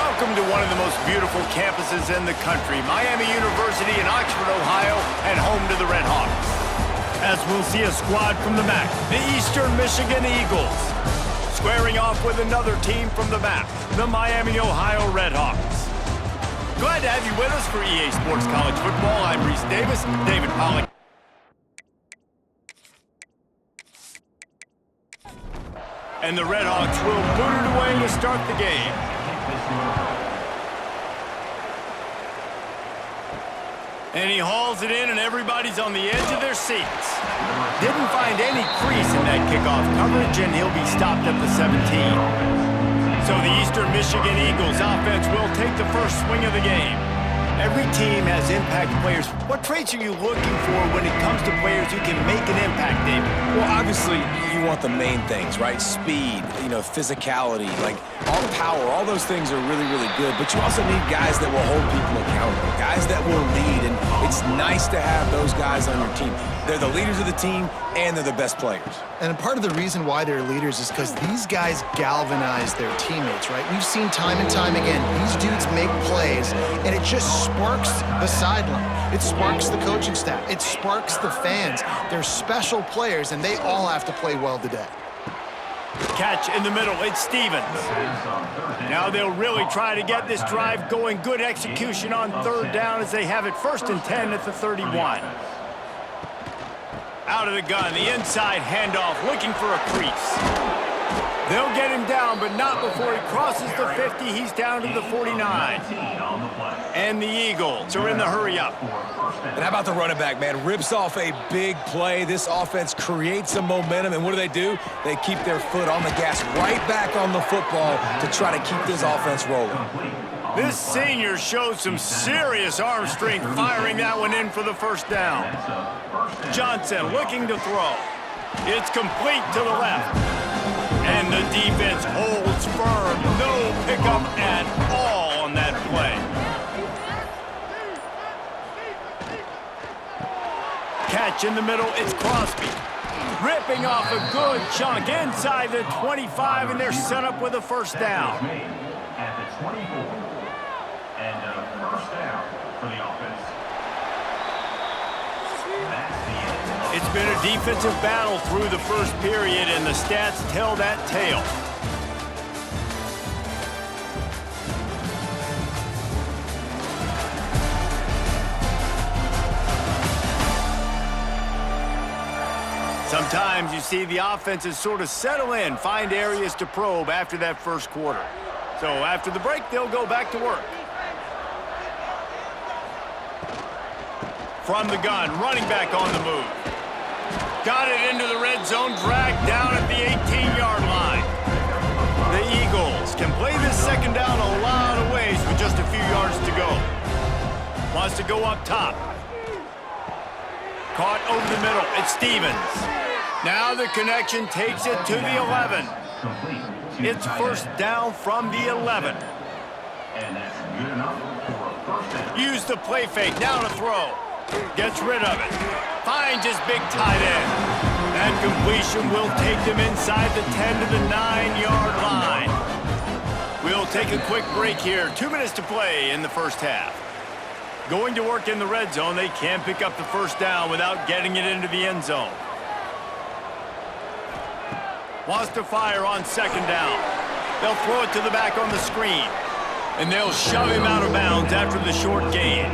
Welcome to one of the most beautiful campuses in the country, Miami University in Oxford, Ohio, and home to the Red Hawks. As we'll see a squad from the MAC, the Eastern Michigan Eagles, squaring off with another team from the MAC, the Miami, Ohio Red Hawks. Glad to have you with us for EA Sports College Football. I'm Reese Davis, David Pollock. And the Red Hawks will boot it away to start the game. And he hauls it in, and everybody's on the edge of their seats. Didn't find any crease in that kickoff coverage, and he'll be stopped at the 17. So the Eastern Michigan Eagles offense will take the first swing of the game. Every team has impact players. What traits are you looking for when it comes to players who can make an impact, David? Well, obviously, you want the main things, right? Speed, physicality, like all power, all those things are really, really good. But you also need guys that will hold people accountable, guys that will lead. And it's nice to have those guys on your team. They're the leaders of the team, and they're the best players. And part of the reason why they're leaders is because these guys galvanize their teammates, right? We've seen time and time again, these dudes make plays, and it just sparks the sideline. It sparks the coaching staff. It sparks the fans. They're special players, and they all have to play well today. Catch in the middle, it's Stevens. Now they'll really try to get this drive going. Good execution on third down as they have it 1st and 10 at the 31. Out of the gun, the inside handoff, looking for a crease. They'll get him down, but not before he crosses the 50. He's down to the 49. And the Eagles are in the hurry-up. And how about the running back, man? Rips off a big play. This offense creates some momentum, and what do? They keep their foot on the gas, right back on the football to try to keep this offense rolling. This senior shows some serious arm strength, firing that one in for the first down. Johnson looking to throw. It's complete to the left. And the defense holds firm. No pickup at all on that play. Catch in the middle, it's Crosby. Ripping off a good chunk inside the 25, and they're set up with a first down. At the 24. And a first down for the offense. It's been a defensive battle through the first period, and the stats tell that tale. Sometimes you see the offenses sort of settle in, find areas to probe after that first quarter. So after the break, they'll go back to work. From the gun, running back on the move. Got it into the red zone, dragged down at the 18-yard line. The Eagles can play this second down a lot of ways with just a few yards to go. Wants to go up top. Caught over the middle, it's Stevens. Now the connection takes it to the 11. It's first down from the 11. And that's good enough for a first down. Use the play fake, now to throw. Gets rid of it. Finds his big tight end. That completion will take them inside the 10 to the 9-yard line. We'll take a quick break here. 2 minutes to play in the first half. Going to work in the red zone, they can't pick up the first down without getting it into the end zone. Wants to fire on second down. They'll throw it to the back on the screen. And they'll shove him out of bounds after the short gain.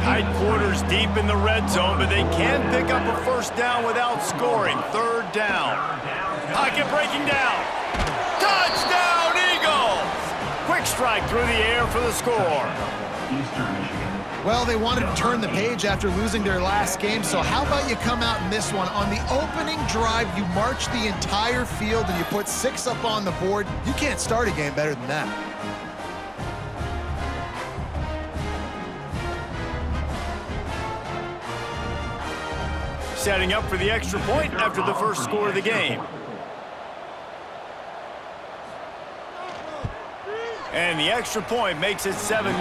Tight quarters deep in the red zone, but they can't pick up a first down without scoring. Third down. Pocket breaking down. Touchdown, Eagles! Quick strike through the air for the score. Well, they wanted to turn the page after losing their last game, so how about you come out in this one? On the opening drive, you march the entire field and you put 6 up on the board. You can't start a game better than that. Setting up for the extra point after the first score of the game. And the extra point makes it 7-0.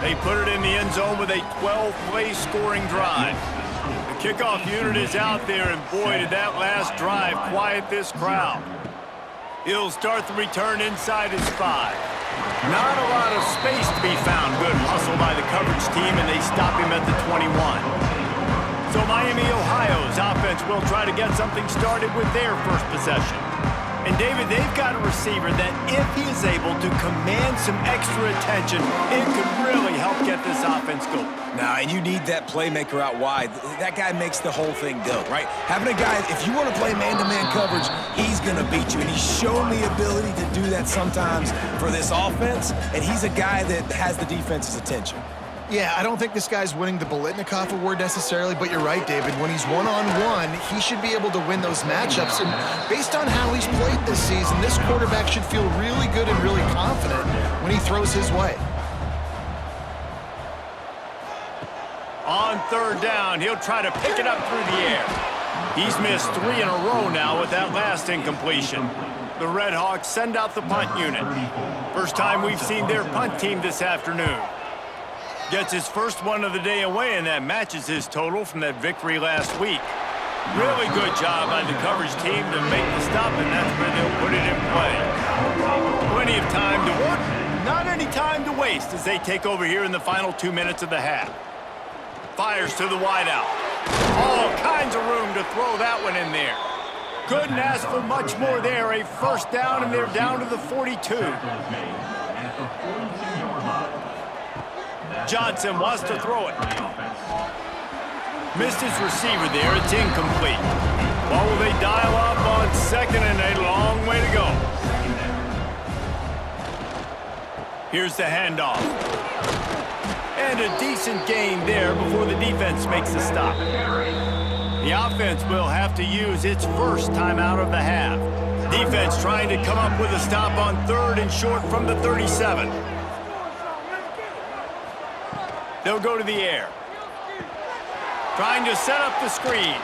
They put it in the end zone with a 12-play scoring drive. The kickoff unit is out there, and boy, did that last drive quiet this crowd. He'll start the return inside his 5. Not a lot of space to be found. Good hustle by the coverage team, and they stop him at the 21. So Miami, Ohio's offense will try to get something started with their first possession. And David, they've got a receiver that if he is able to command some extra attention, it could really help get this offense going. Now, and you need that playmaker out wide. That guy makes the whole thing go, right? Having a guy, if you want to play man-to-man coverage, he's going to beat you. And he's shown the ability to do that sometimes for this offense. And he's a guy that has the defense's attention. Yeah, I don't think this guy's winning the Biletnikoff Award necessarily, but you're right, David. When he's one-on-one, he should be able to win those matchups. And based on how he's played this season, this quarterback should feel really good and really confident when he throws his way. On third down, he'll try to pick it up through the air. He's missed 3 in a row now with that last incompletion. The Red Hawks send out the punt unit. First time we've seen their punt team this afternoon. Gets his first one of the day away, and that matches his total from that victory last week. Really good job by the coverage team to make the stop, and that's where they'll put it in play. Plenty of time to work, not any time to waste as they take over here in the final 2 minutes of the half. Fires to the wideout. All kinds of room to throw that one in there. Couldn't ask for much more there. A first down, and they're down to the 42. Johnson wants to throw it. Missed his receiver there. It's incomplete. What will they dial up on second, and a long way to go. Here's the handoff. And a decent gain there before the defense makes the stop. The offense will have to use its first timeout of the half. Defense trying to come up with a stop on third and short from the 37. They'll go to the air. Trying to set up the screen.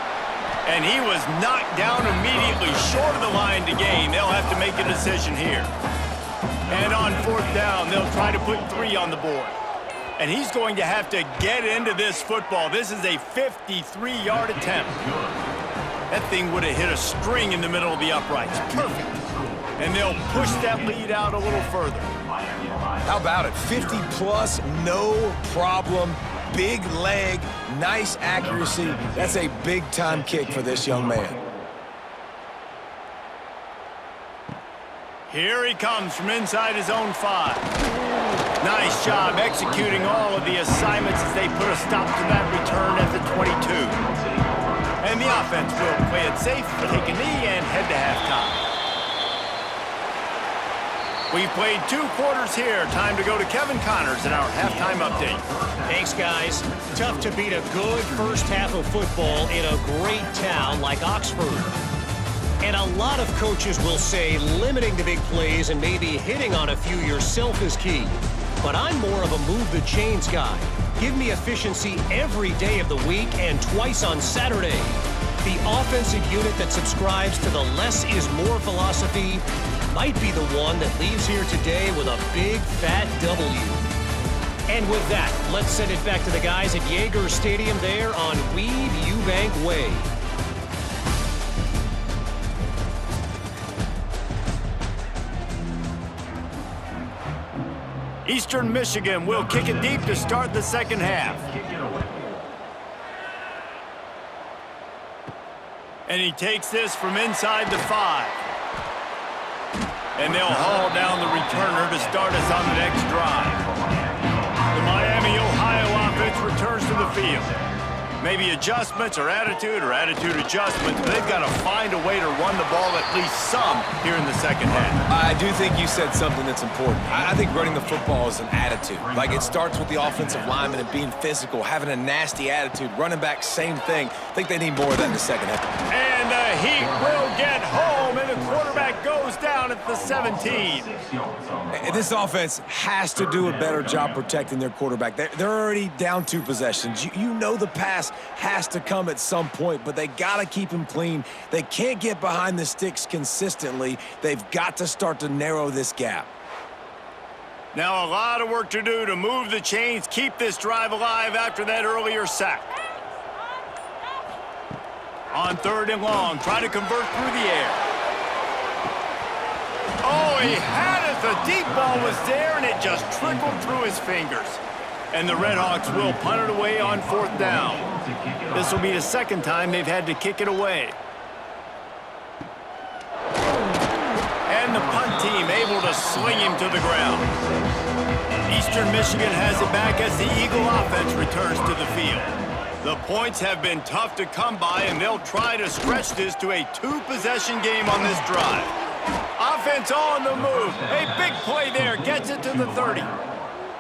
And he was knocked down immediately short of the line to gain. They'll have to make a decision here. And on fourth down, they'll try to put 3 on the board. And he's going to have to get into this football. This is a 53-yard attempt. That thing would have hit a string in the middle of the uprights. Perfect. And they'll push that lead out a little further. How about it? 50-plus, no problem. Big leg, nice accuracy. That's a big-time kick for this young man. Here he comes from inside his own 5. Nice job executing all of the assignments as they put a stop to that return at the 22. And the offense will play it safe, take a knee, and head to halftime. We've played 2 quarters here. Time to go to Kevin Connors in our halftime update. Thanks, guys. Tough to beat a good first half of football in a great town like Oxford. And a lot of coaches will say limiting the big plays and maybe hitting on a few yourself is key. But I'm more of a move the chains guy. Give me efficiency every day of the week and twice on Saturday. The offensive unit that subscribes to the less is more philosophy might be the one that leaves here today with a big fat W. And with that, let's send it back to the guys at Yager Stadium there on Weed Eubank Way. Eastern Michigan will kick it deep to start the second half. And he takes this from inside the 5. And they'll haul down the returner to start us on the next drive. The Miami, Ohio offense returns to the field. Maybe adjustments or attitude adjustments, but they've got to find a way to run the ball at least some here in the second half. I do think you said something that's important. I think running the football is an attitude. Like, it starts with the offensive lineman and being physical, having a nasty attitude. Running back, same thing. I think they need more of that in the second half. And the Heat will get home, and the quarterback goes down at the 17. This offense has to do a better job protecting their quarterback. They're already down 2 possessions. You know the pass has to come at some point, but they got to keep him clean. They can't get behind the sticks consistently. They've got to start to narrow this gap. Now a lot of work to do to move the chains, keep this drive alive after that earlier sack. On third and long, try to convert through the air. Oh, he had it The deep ball was there, and it just trickled through his fingers. And the Redhawks will punt it away on 4th down. This will be the second time they've had to kick it away. And the punt team able to sling him to the ground. Eastern Michigan has it back as the Eagle offense returns to the field. The points have been tough to come by, and they'll try to stretch this to a 2-possession game on this drive. Offense on the move. A big play there. Gets it to the 30.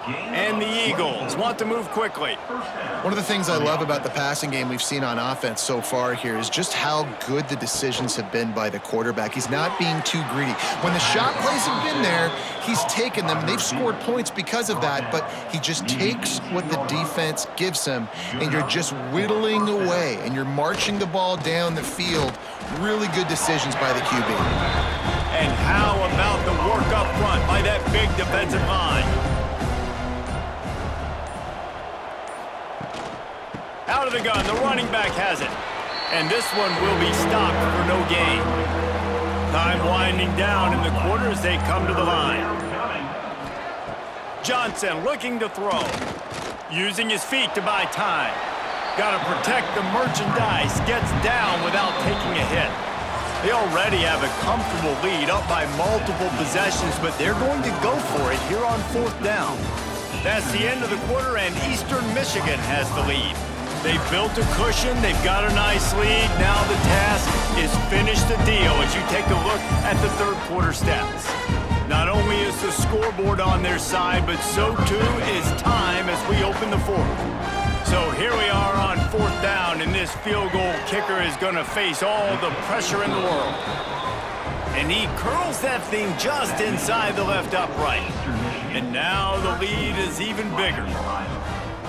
And the Eagles want to move quickly. One of the things I love about the passing game we've seen on offense so far here is just how good the decisions have been by the quarterback. He's not being too greedy. When the shot plays have been there, he's taken them. They've scored points because of that, but he just takes what the defense gives him, and you're just whittling away, and you're marching the ball down the field. Really good decisions by the QB. And how about the work up front by that big defensive line? Out of the gun, the running back has it. And this one will be stopped for no gain. Time winding down in the quarter as they come to the line. Johnson looking to throw. Using his feet to buy time. Got to protect the merchandise. Gets down without taking a hit. They already have a comfortable lead up by multiple possessions, but they're going to go for it here on 4th down. That's the end of the quarter, and Eastern Michigan has the lead. They've built a cushion. They've got a nice lead. Now the task is finish the deal as you take a look at the third quarter stats. Not only is the scoreboard on their side, but so too is time as we open the fourth. So here we are on 4th down, and this field goal kicker is going to face all the pressure in the world. And he curls that thing just inside the left upright. And now the lead is even bigger.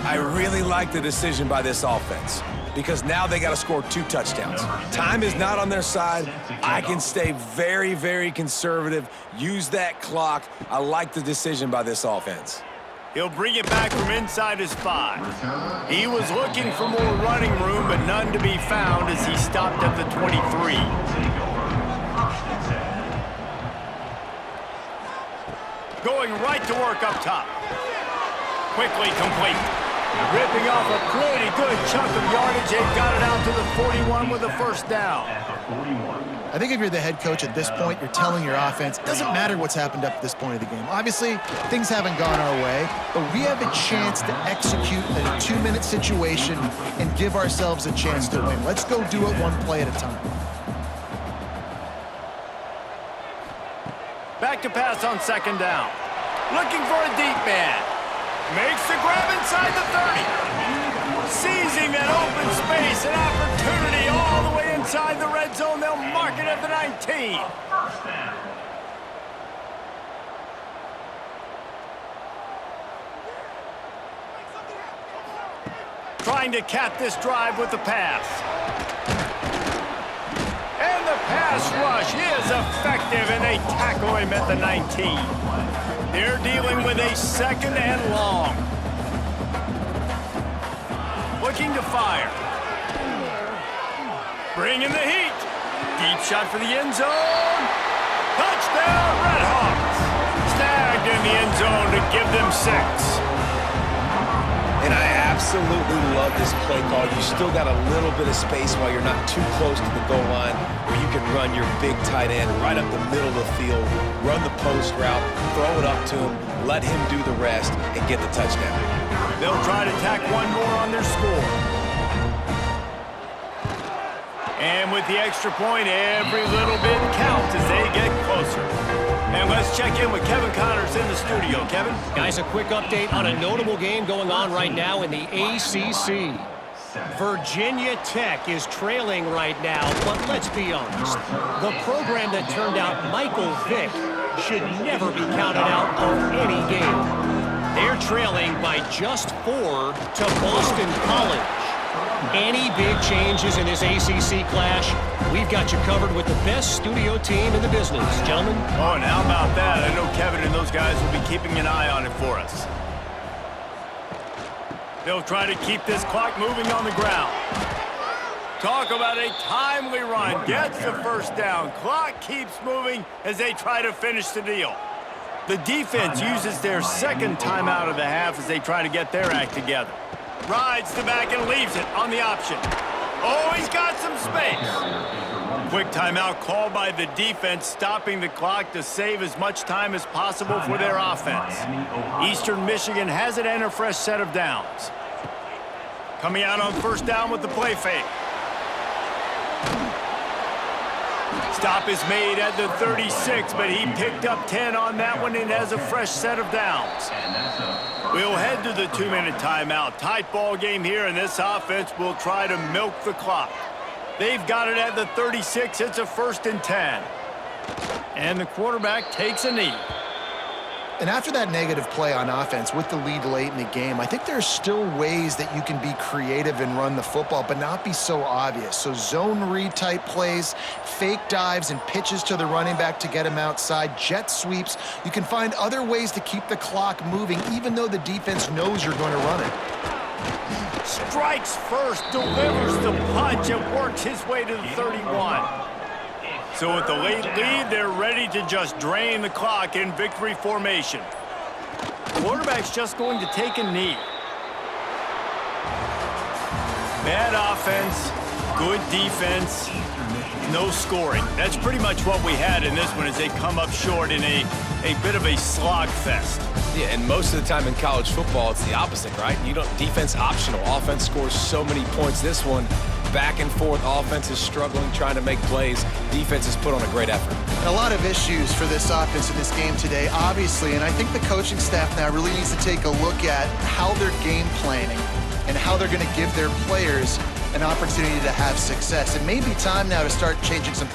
I really like the decision by this offense because now they got to score 2 touchdowns. Time is not on their side. I can stay very, very conservative, use that clock. I like the decision by this offense. He'll bring it back from inside his 5. He was looking for more running room, but none to be found as he stopped at the 23. Going right to work up top. Quickly complete. Ripping off a pretty good chunk of yardage. They've got it out to the 41 with a first down. I think if you're the head coach at this point, you're telling your offense, it doesn't matter what's happened up to this point of the game. Obviously, things haven't gone our way, but we have a chance to execute in a 2-minute situation and give ourselves a chance to win. Let's go do it one play at a time. Back to pass on 2nd down. Looking for a deep man. Makes the grab inside the 30. Seizing that open space, an opportunity all the way inside the red zone. They'll mark it at the 19. Trying to cap this drive with the pass. And the pass rush is effective, and they tackle him at the 19. They're dealing with a 2nd and long. Looking to fire. Bringing the heat. Deep shot for the end zone. Touchdown, Redhawks. Snagged in the end zone to give them 6. And I absolutely love this play call. You still got a little bit of space while you're not too close to the goal line where you can run your big tight end right up the middle of the field, run the post route, throw it up to him, let him do the rest, and get the touchdown. They'll try to tack one more on their score. And with the extra point, every little bit counts as they get closer. And let's check in with Kevin Connors in the studio. Kevin? Guys, a quick update on a notable game going on right now in the ACC. Virginia Tech is trailing right now, but let's be honest. The program that turned out Michael Vick should never be counted out of any game. They're trailing by just 4 to Boston College. Any big changes in this ACC clash, we've got you covered with the best studio team in the business, gentlemen. Oh, and how about that? I know Kevin and those guys will be keeping an eye on it for us. They'll try to keep this clock moving on the ground. Talk about a timely run. Gets the first down. Clock keeps moving as they try to finish the deal. The defense uses their second timeout of the half as they try to get their act together. Rides the back and leaves it on the option. Oh, he's got some space. Quick timeout called by the defense, stopping the clock to save as much time as possible for their offense. Eastern Michigan has it and a fresh set of downs. Coming out on first down with the play fake. Stop is made at the 36, but he picked up 10 on that one and has a fresh set of downs. We'll head to the 2-minute timeout. Tight ball game here, and this offense will try to milk the clock. They've got it at the 36. It's a 1st and 10. And the quarterback takes a knee. And after that negative play on offense with the lead late in the game, I think there's still ways that you can be creative and run the football, but not be so obvious. So zone read type plays, fake dives and pitches to the running back to get him outside, jet sweeps. You can find other ways to keep the clock moving, even though the defense knows you're going to run it. Strikes first, delivers the punch, and works his way to the 31. So with the late lead, they're ready to just drain the clock in victory formation. Quarterback's just going to take a knee. Bad offense, good defense, no scoring. That's pretty much what we had in this one as they come up short in a bit of a slog fest. Yeah, and most of the time in college football, it's the opposite, right? You don't defense optional. Offense scores so many points. This one, back and forth. Offense is struggling, trying to make plays. Defense has put on a great effort. A lot of issues for this offense in this game today, obviously, and I think the coaching staff now really needs to take a look at how they're game planning and how they're going to give their players an opportunity to have success. It may be time now to start changing some